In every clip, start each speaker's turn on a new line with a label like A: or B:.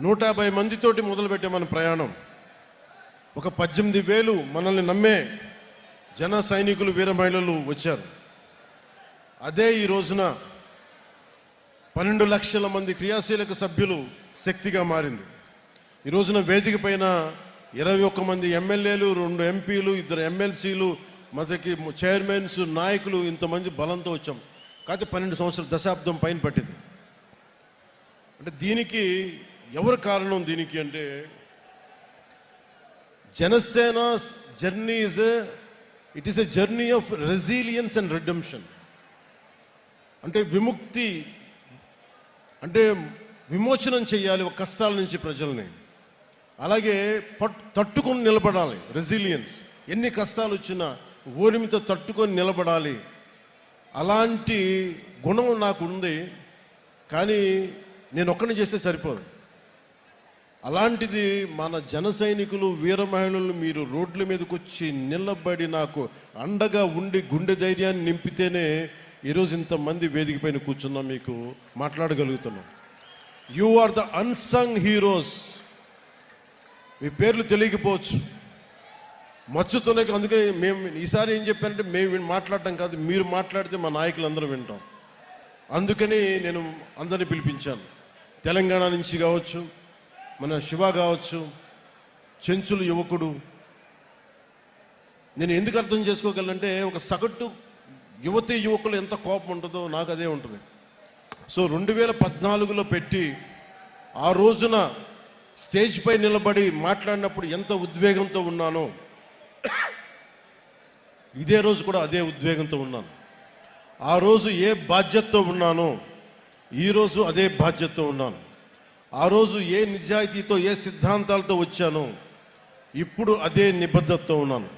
A: 150 మందితోటి మొదలుపెట్టే మన ప్రయాణం. ఒక 18,000 మనల్ని నమ్మే జన సైనికులు, వీర మహిళలు వచ్చారు. అదే ఈ రోజున 12 లక్షల మంది క్రియాశీలక సభ్యులు శక్తిగా మారింది. ఈ రోజున వేదిక పైన 21 మంది ఎమ్మెల్యేలు, 2 ఎంపీలు, 2 ఎమ్మెల్సీలు, మనకి చైర్మన్స్, నాయకులు, ఇంతమంది బలంతో వచ్చాం. కాకపోతే 12 సంవత్సరాల దశాబ్దం పైన పట్టింది. అంటే దీనికి ఎవరు కారణం? దీనికి అంటే Janasena journey it is a journey of resilience and redemption. అంటే విముక్తి, అంటే విమోచనం చేయాలి ఒక కష్టాల నుంచి ప్రజల్ని. అలాగే తట్టుకొని నిలబడాలి, రెసిలియన్స్. ఎన్ని కష్టాలు వచ్చినా ఓరిమితో తట్టుకొని నిలబడాలి. అలాంటి గుణం నాకు ఉంది. కానీ నేను ఒక్కడిని చేస్తే సరిపోదు. అలాంటిది మన జన సైనికులు, వీర మహిళలు మీరు రోడ్ల మీదకి వచ్చి నిలబడి నాకు అండగా ఉండి గుండె ధైర్యాన్ని నింపితేనే ఈరోజు ఇంతమంది వేదిక పైన కూర్చున్నాం, మీకు మాట్లాడగలుగుతున్నాం. You are the unsung heroes. మీ పేర్లు తెలియకపోవచ్చు, మచ్చుతోనే. అందుకని మేము ఈసారి ఏం చెప్పానంటే, మేము మాట్లాడటం కాదు, మీరు మాట్లాడితే మా నాయకులు అందరూ వింటాం. అందుకని నేను అందరినీ పిలిపించాను. తెలంగాణ నుంచి కావచ్చు, మన శివ కావచ్చు, చెంచులు యువకుడు. నేను ఎందుకు అర్థం చేసుకోగలంటే, ఒక సగటు యువతి యువకులు ఎంత కోపం ఉంటుందో నాకు అదే ఉంటుంది. సో 2014లో పెట్టి ఆ రోజున స్టేజ్ పై నిలబడి మాట్లాడినప్పుడు ఎంత ఉద్వేగంతో ఉన్నానో, ఇదే రోజు కూడా అదే ఉద్వేగంతో ఉన్నాను. ఆ రోజు ఏ బాధ్యతతో ఉన్నానో ఈరోజు అదే బాధ్యతతో ఉన్నాను. ఆ రోజు ఏ నిజాయితీతో, ఏ సిద్ధాంతాలతో వచ్చానో ఇప్పుడు అదే నిబద్ధతతో ఉన్నాను.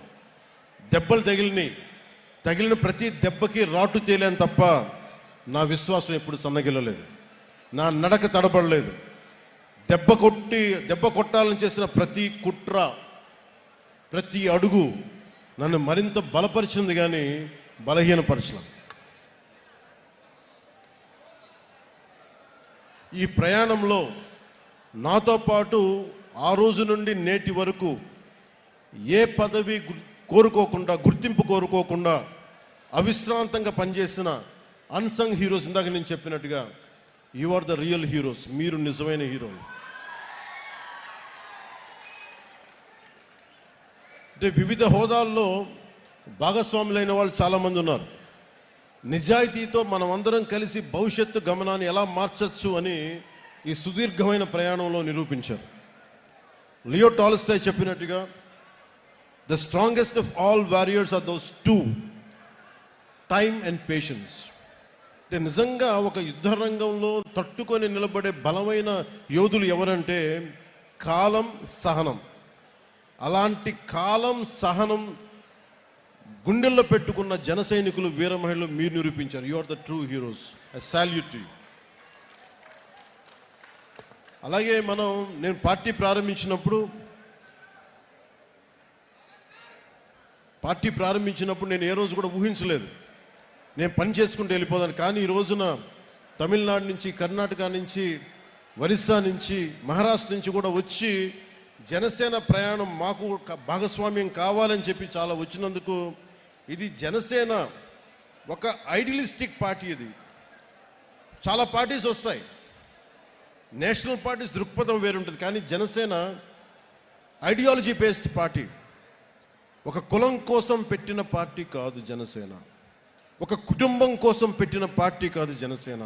A: దెబ్బలు తగిలిన ప్రతి దెబ్బకి రాటు తేలేను తప్ప నా విశ్వాసం ఎప్పుడు సన్నగిల్లలేదు, నా నడక తడబడలేదు. దెబ్బ కొట్టాలని చేసిన ప్రతి కుట్ర, ప్రతి అడుగు నన్ను మరింత బలపరిచింది కానీ బలహీనపరచలేదు. ఈ ప్రయాణంలో నాతో పాటు ఆ రోజు నుండి నేటి వరకు ఏ పదవి కోరుకోకుండా, గుర్తింపు కోరుకోకుండా అవిశ్రాంతంగా పనిచేసిన అన్సంగ్ హీరోస్, ఇందాక నేను చెప్పినట్టుగా you are the real heroes. మీరు నిజమైన హీరోలు. అంటే వివిధ హోదాల్లో భాగస్వాములైన వాళ్ళు చాలామంది ఉన్నారు. నిజాయితీతో మనం అందరం కలిసి భవిష్యత్తు గమనాన్ని ఎలా మార్చచ్చు అని ఈ సుదీర్ఘమైన ప్రయాణంలో నిరూపించారు. లియో టాల్స్టాయ్ చెప్పినట్టుగా, the strongest of all warriors are those 2, time and patience. అంటే నిజంగా ఒక యుద్ధ రంగంలో తట్టుకొని నిలబడే బలమైన యోధులు ఎవరంటే కాలం, సహనం. అలాంటి కాలం, సహనం గుండెల్లో పెట్టుకున్న జన సైనికులు, వీర మహిళలు మీరు నిరూపించారు. You are the true heroes. I salute you. అలాగే నేను పార్టీ ప్రారంభించినప్పుడు నేను ఏ రోజు కూడా ఊహించలేదు నేను పని చేసుకుంటూ వెళ్ళిపోదాను. కానీ ఈ రోజున తమిళనాడు నుంచి, కర్ణాటక నుంచి, ఒరిస్సా నుంచి, మహారాష్ట్ర నుంచి కూడా వచ్చి జనసేన ప్రయాణం మాకు భాగస్వామ్యం కావాలని చెప్పి చాలా వచ్చినందుకు, ఇది జనసేన ఒక ఐడియలిస్టిక్ పార్టీ. ఇది చాలా పార్టీస్ వస్తాయి, నేషనల్ పార్టీస్ దృక్పథం వేరుంటుంది. కానీ జనసేన ఐడియాలజీ బేస్డ్ పార్టీ. ఒక కులం కోసం పెట్టిన పార్టీ కాదు జనసేన. ఒక కుటుంబం కోసం పెట్టిన పార్టీ కాదు జనసేన.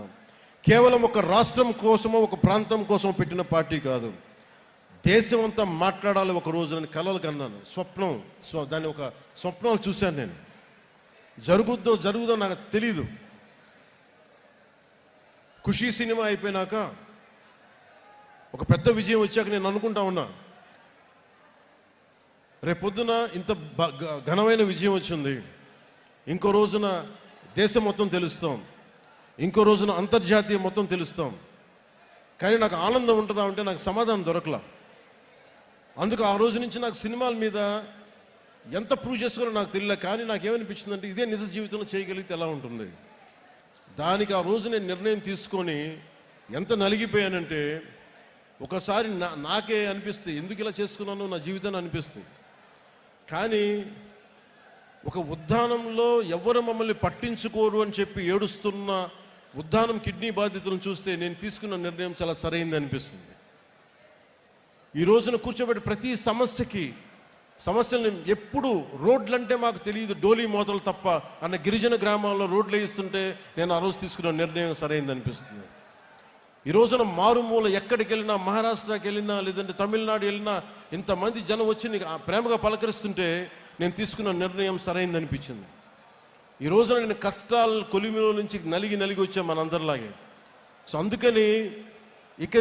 A: కేవలం ఒక రాష్ట్రం కోసమో, ఒక ప్రాంతం కోసం పెట్టిన పార్టీ కాదు. దేశం అంతా మాట్లాడాలి ఒక రోజు అని కలలు కన్నాను. దాన్ని ఒక స్వప్నాలు చూశాను నేను. జరుగుద్దో నాకు తెలీదు. ఖుషీ సినిమా అయిపోయినాక, ఒక పెద్ద విజయం వచ్చాక నేను అనుకుంటా ఉన్నా, రేపొద్దున ఇంత ఘనమైన విజయం వచ్చింది, ఇంకో రోజున దేశం మొత్తం తెలుస్తాం, ఇంకో రోజున అంతర్జాతీయ మొత్తం తెలుస్తాం. కానీ నాకు ఆనందం ఉంటుందా అంటే నాకు సమాధానం దొరకలా. అందుకు ఆ రోజు నుంచి నాకు సినిమాల మీద ఎంత ప్రూవ్ చేసుకోవాలో నాకు తెలియలే. కానీ నాకేమనిపించిందంటే, ఇదే నిజ జీవితంలో చేయగలిగితే ఎలా ఉంటుంది. దానికి ఆ రోజు నేను నిర్ణయం తీసుకొని ఎంత నలిగిపోయానంటే, ఒకసారి నాకే అనిపిస్తుంది, ఎందుకు ఇలా చేసుకున్నాను నా జీవితాన్ని అనిపిస్తుంది. కానీ ఒక ఉద్దానంలో ఎవరు మమ్మల్ని పట్టించుకోరు అని చెప్పి ఏడుస్తున్న ఉద్దానం కిడ్నీ బాధితులను చూస్తే నేను తీసుకున్న నిర్ణయం చాలా సరైంది అనిపిస్తుంది. ఈ రోజున కూర్చోబెట్టి ప్రతి సమస్యల్ని ఎప్పుడు రోడ్లంటే మాకు తెలియదు, డోలీ మోతలు తప్ప అన్న గిరిజన గ్రామాల్లో రోడ్లు వేయిస్తుంటే నేను ఆ రోజు తీసుకున్న నిర్ణయం సరైంది అనిపిస్తుంది. ఈ రోజున మారుమూల ఎక్కడికి వెళ్ళినా, మహారాష్ట్రకి వెళ్ళినా లేదంటే తమిళనాడు వెళ్ళినా ఇంతమంది జనం వచ్చి నీకు ప్రేమగా పలకరిస్తుంటే నేను తీసుకున్న నిర్ణయం సరైంది అనిపించింది. ఈ రోజున నేను కష్టాలు కొలిమిలో నుంచి నలిగి వచ్చా మనందరిలాగే. సో అందుకని ఇక